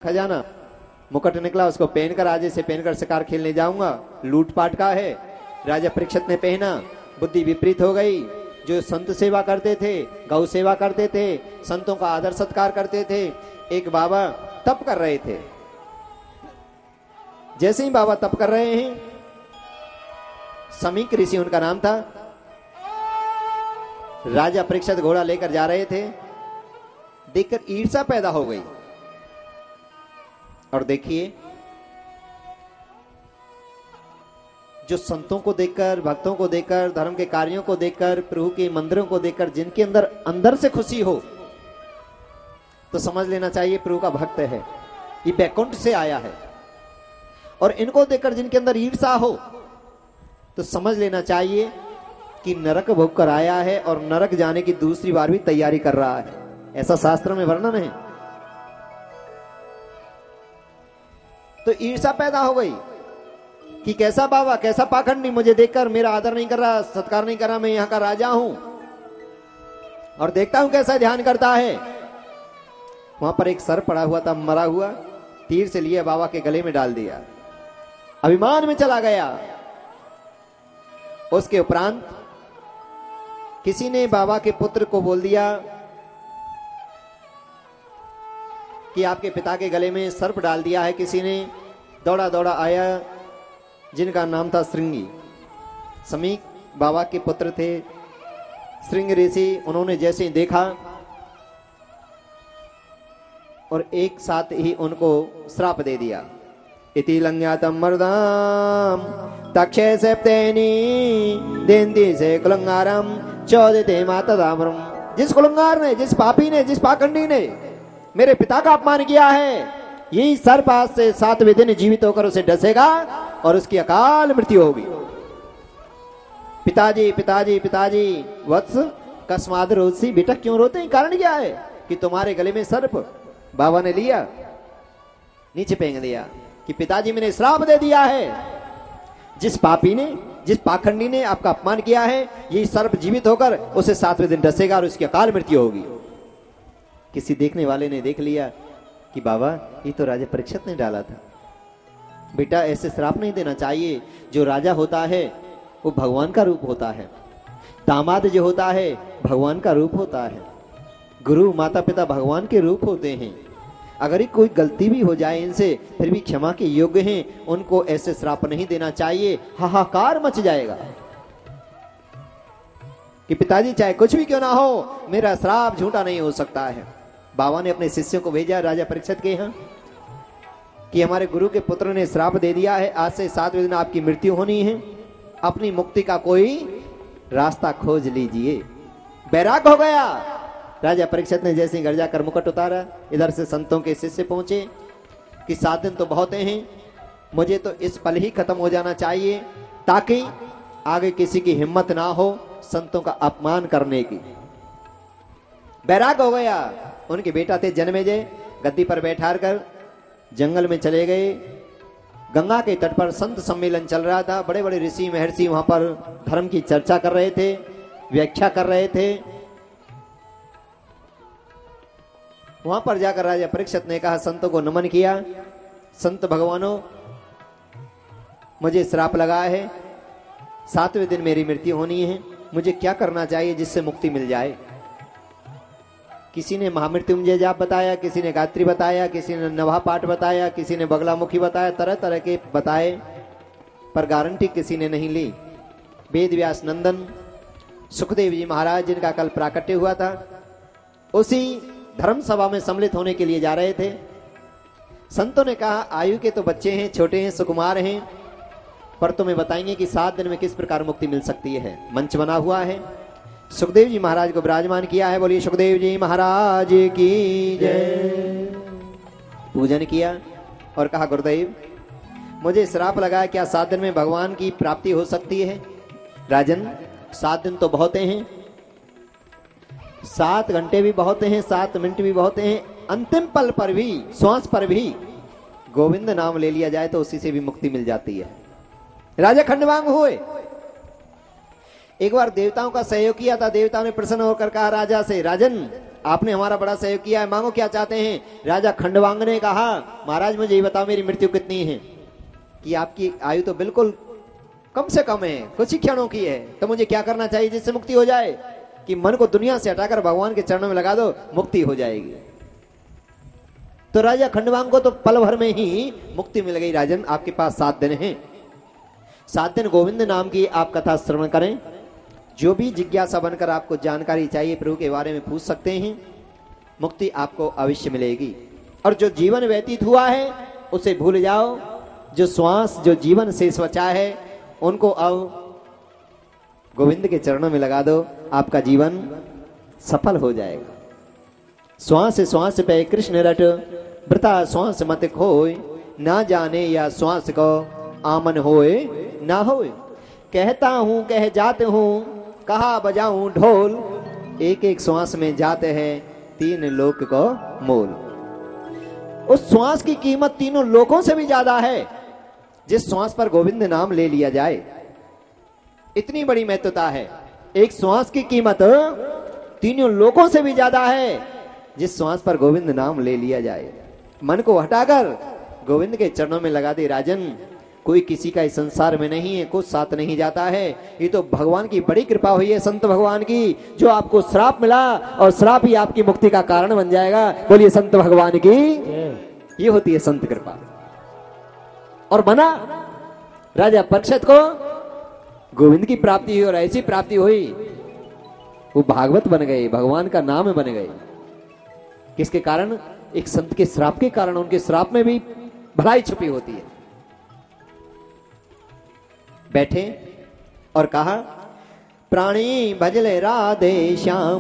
खजाना। मुकुट निकला, उसको पहनकर आज से पहनकर शिकार खेलने जाऊंगा। लूटपाट का है। राजा परीक्षित ने पहना, बुद्धि विपरीत हो गई। जो संत सेवा करते थे, गौ सेवा करते थे, संतों का आदर सत्कार करते थे, एक बाबा तप कर रहे थे। जैसे ही बाबा तप कर रहे हैं, समीक ऋषि उनका नाम था, राजा परीक्षित घोड़ा लेकर जा रहे थे। देखकर ईर्ष्या पैदा हो गई। और देखिए, जो संतों को देखकर, भक्तों को देखकर, धर्म के कार्यों को देखकर, प्रभु के मंदिरों को देखकर जिनके अंदर अंदर से खुशी हो, तो समझ लेना चाहिए प्रभु का भक्त है, ये बैकुंठ से आया है। और इनको देखकर जिनके अंदर ईर्ष्या हो, तो समझ लेना चाहिए कि नरक भोग कर आया है और नरक जाने की दूसरी बार भी तैयारी कर रहा है। ऐसा शास्त्र में वर्णन है। तो ईर्ष्या पैदा हो गई कि कैसा बाबा, कैसा पाखंडी, मुझे देखकर मेरा आदर नहीं कर रहा, सत्कार नहीं कर रहा, मैं यहां का राजा हूं और देखता हूं कैसा ध्यान करता है। वहां पर एक सर पड़ा हुआ था, मरा हुआ, तीर से लिया, बाबा के गले में डाल दिया। अभिमान में चला गया। उसके उपरांत किसी ने बाबा के पुत्र को बोल दिया कि आपके पिता के गले में सर्प डाल दिया है किसी ने। दौड़ा दौड़ा आया, जिनका नाम था श्रृंगी। समीक बाबा के पुत्र थे, श्रृंग ऋषि। उन्होंने जैसे ही देखा और एक साथ ही उनको श्राप दे दिया। इति लंघ्यातम मर्दाम तक्षे सेप्तेनी देंदी से कुलंगारम चौदते माता दामरम। जिस कुलंगार ने, जिस पापी ने, जिस पाखंडी ने मेरे पिता का अपमान किया है, यही सर्प आज से 7वें दिन जीवित होकर उसे डसेगा और उसकी अकाल मृत्यु होगी। पिताजी पिताजी पिताजी वत्स कस्माद रोसी, बेटा क्यों रोते हैं? कारण क्या है? कि तुम्हारे गले में सर्प बाबा ने लिया, नीचे फेंक दिया कि पिताजी मैंने श्राप दे दिया है। जिस पापी ने, जिस पाखंडी ने आपका अपमान किया है, यही सर्प जीवित होकर उसे 7वें दिन डसेगा और उसकी अकाल मृत्यु होगी। किसी देखने वाले ने देख लिया कि बाबा ये तो राजा परीक्षित ने डाला था। बेटा ऐसे श्राप नहीं देना चाहिए। जो राजा होता है वो भगवान का रूप होता है, दामाद जो होता है भगवान का रूप होता है, गुरु माता पिता भगवान के रूप होते हैं। अगर ही कोई गलती भी हो जाए इनसे, फिर भी क्षमा के योग्य हैं, उनको ऐसे श्राप नहीं देना चाहिए। हाहाकार मच जाएगा कि पिताजी चाहे कुछ भी क्यों ना हो, मेरा श्राप झूठा नहीं हो सकता है। बाबा ने अपने शिष्यों को भेजा राजा परीक्षित के यहाँ कि हमारे गुरु के पुत्र ने श्राप दे दिया है, आज से 7वें दिन आपकी मृत्यु होनी है, अपनी मुक्ति का कोई रास्ता खोज लीजिए। बैराग हो गया। राजा परीक्षित ने जैसे ही घर जाकर मुकुट उतारा, इधर से संतों के शिष्य पहुंचे कि 7 दिन तो बहुत हैं, मुझे तो इस पल ही खत्म हो जाना चाहिए ताकि आगे किसी की हिम्मत ना हो संतों का अपमान करने की। बैराग हो गया। उनके बेटा थे जन्मेजय, गद्दी पर बैठा कर जंगल में चले गए। गंगा के तट पर संत सम्मेलन चल रहा था। बड़े बड़े ऋषि महर्षि वहां पर धर्म की चर्चा कर रहे थे, व्याख्या कर रहे थे। वहां पर जाकर राजा परीक्षित ने कहा, संतों को नमन किया, संत भगवानों मुझे श्राप लगा है, 7वें दिन मेरी मृत्यु होनी है, मुझे क्या करना चाहिए जिससे मुक्ति मिल जाए? किसी ने महामृत्युंजय जाप बताया, किसी ने गायत्री बताया, किसी ने नवा पाठ बताया, किसी ने बगलामुखी बताया, तरह तरह के बताए, पर गारंटी किसी ने नहीं ली। वेद व्यास नंदन सुखदेव जी महाराज, जिनका कल प्राकट्य हुआ था, उसी धर्म सभा में सम्मिलित होने के लिए जा रहे थे। संतों ने कहा, आयु के तो बच्चे हैं, छोटे हैं, सुकुमार हैं, पर तुम्हें बताएंगे कि 7 दिन में किस प्रकार मुक्ति मिल सकती है। मंच बना हुआ है, सुखदेव जी महाराज को विराजमान किया है। बोलिए सुखदेव जी महाराज की जय। पूजन किया और कहा, गुरुदेव मुझे श्राप लगा है, क्या 7 दिन में भगवान की प्राप्ति हो सकती है? राजन 7 दिन तो बहुत हैं, 7 घंटे भी बहुत हैं, 7 मिनट भी बहुत हैं, अंतिम पल पर भी, श्वास पर भी गोविंद नाम ले लिया जाए तो उसी से भी मुक्ति मिल जाती है। राजा खंडवांग हुए। एक बार देवताओं का सहयोग किया था। देवताओं ने प्रसन्न होकर कहा राजा से, राजन आपने हमारा बड़ा सहयोग किया है, मांगो क्या चाहते हैं। राजा खंडवांग ने कहा, महाराज मुझे ये बताओ मेरी मृत्यु कितनी है? कि आपकी आयु तो बिल्कुल कम से कम है, कुछ ही क्षणों की है, तो मुझे क्या करना चाहिए जिससे मुक्ति हो जाए? कि मन को दुनिया से हटाकर भगवान के चरणों में लगा दो, मुक्ति हो जाएगी। तो राजा खंडवांग को तो पल भर में ही मुक्ति मिल गई। राजन, आपके पास 7 दिन हैं। 7 दिन गोविंद नाम की आप कथा श्रवण करें। जो भी जिज्ञासा बनकर आपको जानकारी चाहिए प्रभु के बारे में पूछ सकते हैं, मुक्ति आपको अवश्य मिलेगी। और जो जीवन व्यतीत हुआ है उसे भूल जाओ। जो श्वास, जो जीवन शेष बचा है, उनको अब गोविंद के चरणों में लगा दो, आपका जीवन सफल हो जाएगा। श्वास श्वास पे कृष्ण रट, वृथा श्वास मत खोए, ना जाने या श्वास को आमन होए ना होए। कहता हूं कह जाते हूं, कहा बजाऊं ढोल, एक एक श्वास में जाते हैं 3 लोक को मोल। उस श्वास की कीमत 3 लोकों से भी ज्यादा है जिस श्वास पर गोविंद नाम ले लिया जाए। इतनी बड़ी महत्वता है। एक श्वास की कीमत 3 लोकों से भी ज्यादा है जिस श्वास पर गोविंद नाम ले लिया जाए। मन को हटाकर गोविंद के चरणों में लगा दे। राजन, कोई किसी का इस संसार में नहीं है, कुछ साथ नहीं जाता है। ये तो भगवान की बड़ी कृपा हुई है, संत भगवान की, जो आपको श्राप मिला और श्राप ही आपकी मुक्ति का कारण बन जाएगा। बोलिए संत भगवान की। ये होती है संत कृपा। और बना राजा परीक्षित को गोविंद की प्राप्ति हुई, और ऐसी प्राप्ति हुई वो भागवत बन गए, भगवान का नाम बन गए। किसके कारण? एक संत के श्राप के कारण। उनके श्राप में भी भलाई छुपी होती है। बैठे और कहा, प्राणी भजले राधे श्याम,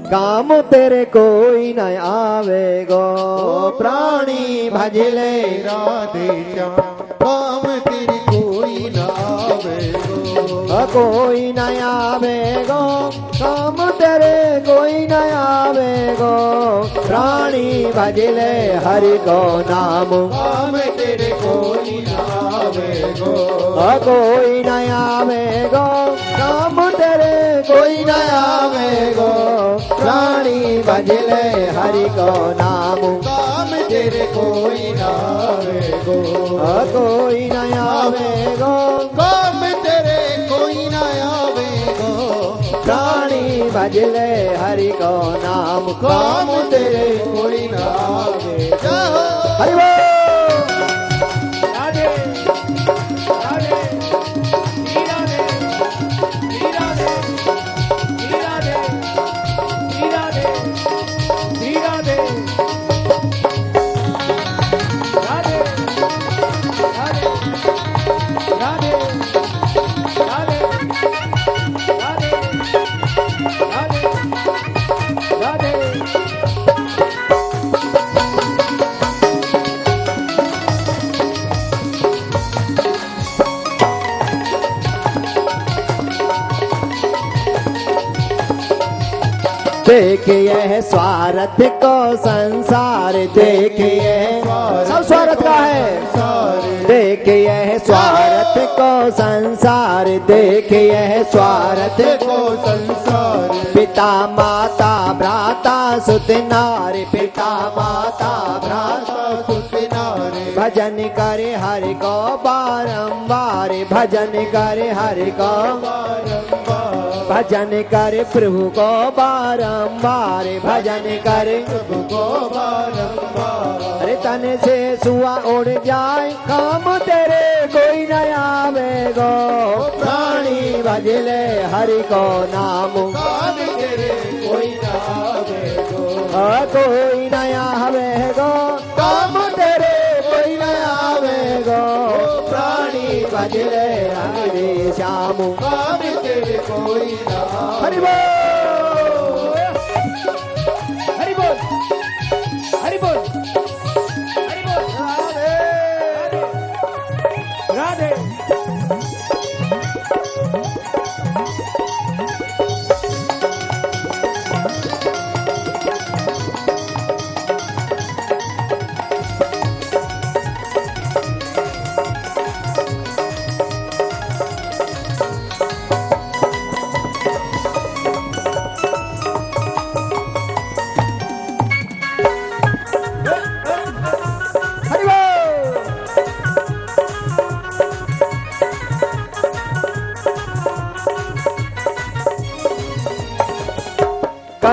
काम तेरे कोई न आवे गो। प्राणी भजले राधे श्याम, काम तेरे कोई न आवे गो। कोई न आवे गो, काम तेरे कोई न आवे गो। प्राणी भजले हरि को नाम, काम तेरे कोई न आवे गो। कोई न आवे गो, काम तेरे कोई न आवे गो। प्राणी भजले हरि को नाम, काम तेरे कोई न आवे गो। कोई न आवे गो, काम तेरे कोई न आवे गो। प्राणी भजले हरि को नाम, काम तेरे कोई न आवे गो। हरि बोल। देखिए स्वार्थ को संसार, देखिए सब स्वार्थ का है। देखिए स्वार्थ को संसार, देखिए स्वार्थ को संसार। पिता माता भ्राता सुत नारी, पिता माता भ्राता सुत नारी। भजन करे हरि को बारंबार, भजन करे हरि को भजन करे प्रभु को बारंबार, भजन करे प्रभु को बारंबार। अरे तन से सुआ उड़ जाए, काम तेरे कोई न आवे गो। प्राणी भजले हरि को नाम, काम तेरे कोई न आवे गो। कोई न आवे गो, काम तेरे कोई न आवे गो। प्राणी भजले हरि श्याम, काम तेरे कोई न आवे। हरि बोल, हरि बोल, हरि बोल, हरि बोल। राधे राधे।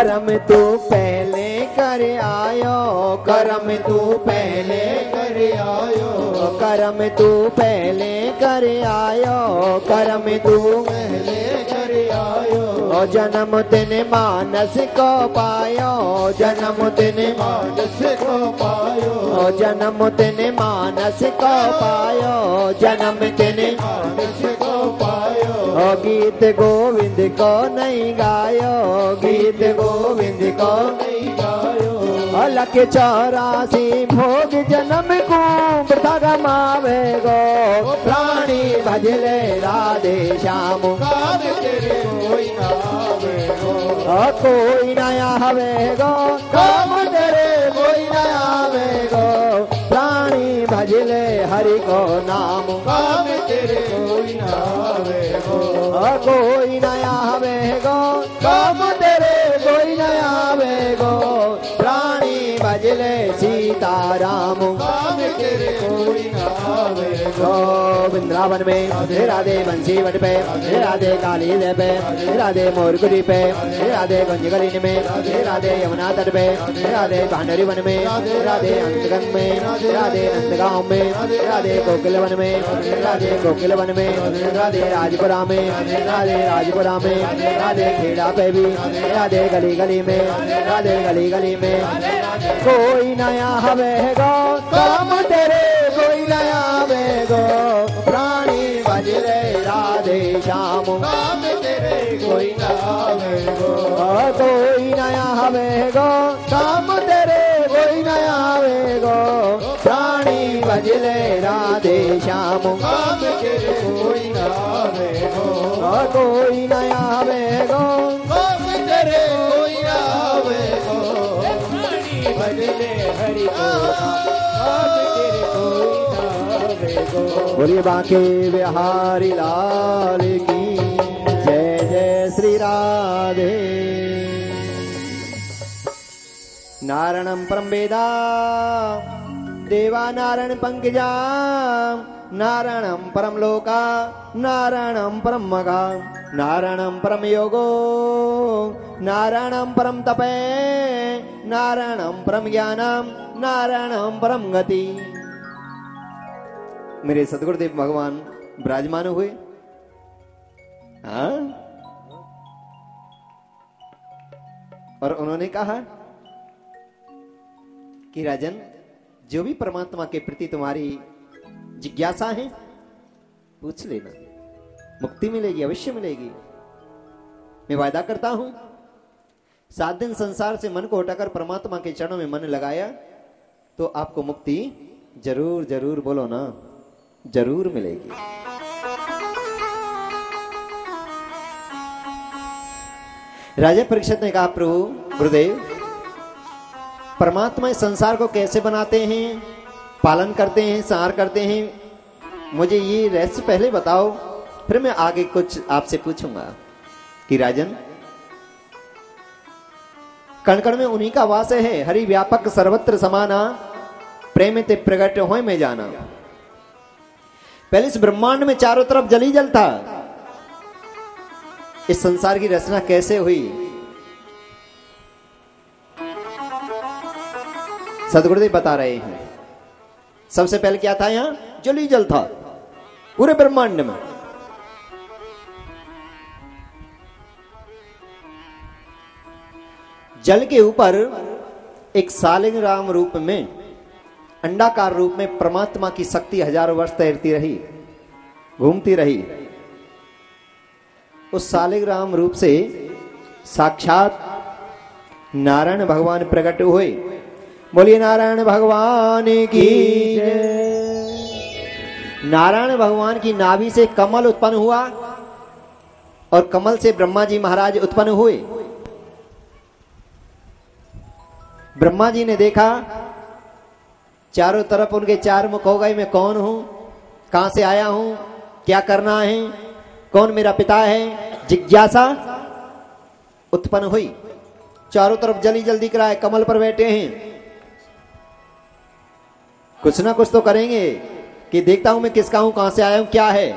कर्म तू पहले कर आयो, कर्म तू पहले कर आयो, कर्म तू पहले कर आयो, कर्म तू पहले कर आयो। ओ जन्म तेने मानस को पायो, जन्म तेने मानस को पायो, ओ जन्म तेने मानस को पायो, जन्म तेने मानस को पायो। ओ गीत गोविंद को नहीं गायो, गीत गोविंद को नहीं गायो, अलख 84 भोग जन्म को वृथा गमावे गो, प्राणी भजले राधे श्याम। काम तेरे कोई ना आवे गो, कोई नया हवे गो, काम तेरे कोई ना आवे गो, प्राणी भजले हरि को नाम। काम तेरे कोई ना आवे गो, कोई नया हवे गो, काम तेरे कोई नया हवे गो, प्राणी भजले सीताराम। काम तेरे कोई ना आवे गो। वृंदावन में हे राधे बंसी वट पे, हे राधे काली दे पे, हे राधे मोरकुरी पे, हे राधे गंजगलीन में, हे राधे यमुना तट पे, हे राधे भांडरी वन में, हे राधे अंतगन में, हे राधे नंदगांव में, हे राधे कोकिल वन में, हे राधे कोकिल वन में, हे राधे राजपुरा में, हे राधे राजपुरा में, हे राधे खेड़ा पे भी, हे राधे गली गली में, हे राधे गली गली में। कोई नया हवे गो, काम तेरे कोई नया हवे गो, प्राणी भजले राधे श्याम। काम तेरे कोई ना आवे गो, कोई नया हवे गो, काम तेरे कोई नया हवे गो, प्राणी भजले राधे श्याम। काम तेरे कोई ना आवे गो, कोई नया हवे गो, काम तेरे कोई ना आवे गो, भजले हरि को काम तेरे कोई ना आवे गो। बोलिए बांके बिहारी लाल की जय जय श्री राधे। नारायणं परम वेदा देवा नारायण पंकजा, नारायणं परम लोका, नारायणं परम मगा, नारायणं परम योगो, नारायणं परम तपे, नारायणं परम ज्ञानम, नारायणं परम गति। मेरे सदगुरुदेव भगवान विराजमान हुए। हाँ? और उन्होंने कहा कि राजन, जो भी परमात्मा के प्रति तुम्हारी जिज्ञासा है पूछ लेना, मुक्ति मिलेगी, अवश्य मिलेगी। मैं वायदा करता हूं, 7 दिन संसार से मन को हटाकर परमात्मा के चरणों में मन लगाया तो आपको मुक्ति जरूर जरूर, बोलो ना, जरूर मिलेगी। राजा परीक्षित ने कहा, प्रभु गुरुदेव, परमात्मा इस संसार को कैसे बनाते हैं, पालन करते हैं, संहार करते हैं, मुझे ये रहस्य पहले बताओ, फिर मैं आगे कुछ आपसे पूछूंगा। कि राजन, कण कण में उन्हीं का वास है, हरि व्यापक सर्वत्र समाना, प्रेम ते प्रगट होए में जाना। पहले इस ब्रह्मांड में चारों तरफ जल ही जल था। इस संसार की रचना कैसे हुई? सदगुरुदेव बता रहे हैं। सबसे पहले क्या था? यहां जल ही जल था पूरे ब्रह्मांड में। जल के ऊपर एक शालिग्राम रूप में, अंडाकार रूप में परमात्मा की शक्ति हजारों वर्ष तैरती रही, घूमती रही। उस शालिग्राम रूप से साक्षात नारायण भगवान प्रकट हुए। बोलिए नारायण भगवान की जय। नारायण भगवान की नाभि से कमल उत्पन्न हुआ और कमल से ब्रह्मा जी महाराज उत्पन्न हुए। ब्रह्मा जी ने देखा चारों तरफ उनके चार मुख हो गए, मैं कौन हूं, कहां से आया हूं, क्या करना है, कौन मेरा पिता है, जिज्ञासा उत्पन्न हुई। चारों तरफ जल ही जल दिख रहा है, कमल पर बैठे हैं, कुछ ना कुछ तो करेंगे कि देखता हूं मैं किसका हूं, कहां से आया हूं, क्या है।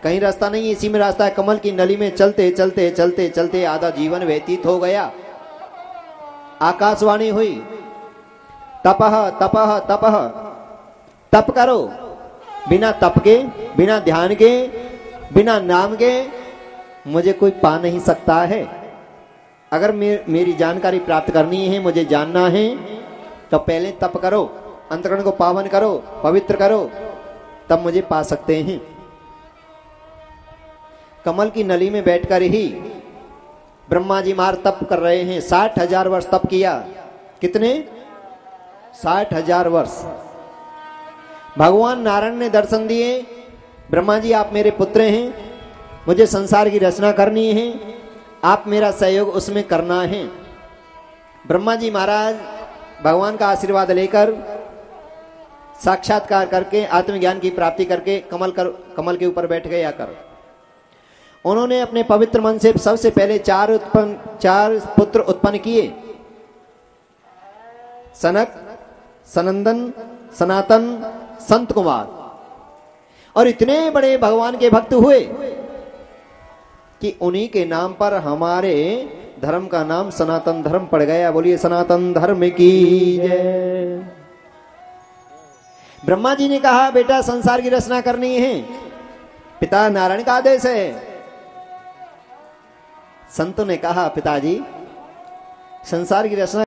कहीं रास्ता नहीं, इसी में रास्ता है। कमल की नली में चलते चलते चलते चलते आधा जीवन व्यतीत हो गया। आकाशवाणी हुई, तपह तपह तपह, तप करो। बिना तप के, बिना ध्यान के, बिना नाम के मुझे कोई पा नहीं सकता है। अगर मेरी जानकारी प्राप्त करनी है, मुझे जानना है, तो पहले तप करो, अंतकरण को पावन करो, पवित्र करो, तब मुझे पा सकते हैं। कमल की नली में बैठकर ही ब्रह्मा जी महाराज तप कर रहे हैं। 60,000 वर्ष तप किया। कितने? 60,000 वर्ष। भगवान नारायण ने दर्शन दिए, ब्रह्मा जी आप मेरे पुत्र हैं, मुझे संसार की रचना करनी है, आप मेरा सहयोग उसमें करना है। ब्रह्मा जी महाराज भगवान का आशीर्वाद लेकर साक्षात्कार करके आत्मज्ञान की प्राप्ति करके कमल के ऊपर बैठ गए आकर। उन्होंने अपने पवित्र मन से सबसे पहले 4 पुत्र उत्पन्न किए। सनक, सनंदन, सनातन, संत कुमार। और इतने बड़े भगवान के भक्त हुए कि उन्हीं के नाम पर हमारे धर्म का नाम सनातन धर्म पड़ गया। बोलिए सनातन धर्म की जय। ब्रह्मा जी ने कहा बेटा संसार की रचना करनी है, पिता नारायण का आदेश है। संतों ने कहा पिताजी संसार की रचना